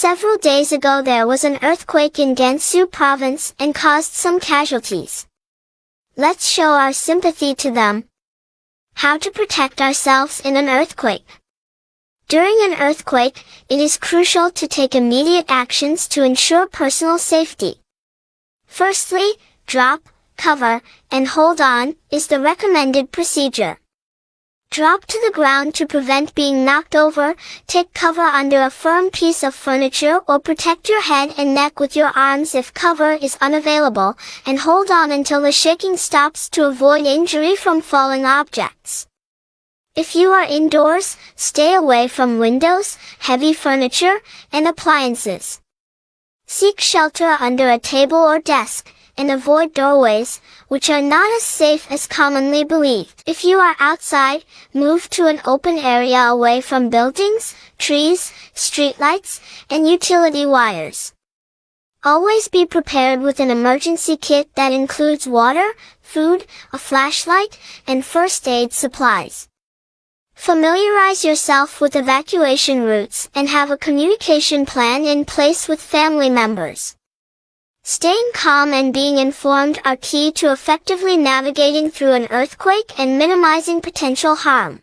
Several days ago there was an earthquake in Gansu province and caused some casualties. Let's show our sympathy to them. How to protect ourselves in an earthquake. During an earthquake, it is crucial to take immediate actions to ensure personal safety. Firstly, drop, cover, and hold on is the recommended procedure. Drop to the ground to prevent being knocked over, take cover under a firm piece of furniture or protect your head and neck with your arms if cover is unavailable, and hold on until the shaking stops to avoid injury from falling objects. If you are indoors, stay away from windows, heavy furniture, and appliances. Seek shelter under a table or desk, and avoid doorways, which are not as safe as commonly believed. If you are outside, move to an open area away from buildings, trees, streetlights, and utility wires. Always be prepared with an emergency kit that includes water, food, a flashlight, and first aid supplies. Familiarize yourself with evacuation routes and have a communication plan in place with family members. Staying calm and being informed are key to effectively navigating through an earthquake and minimizing potential harm.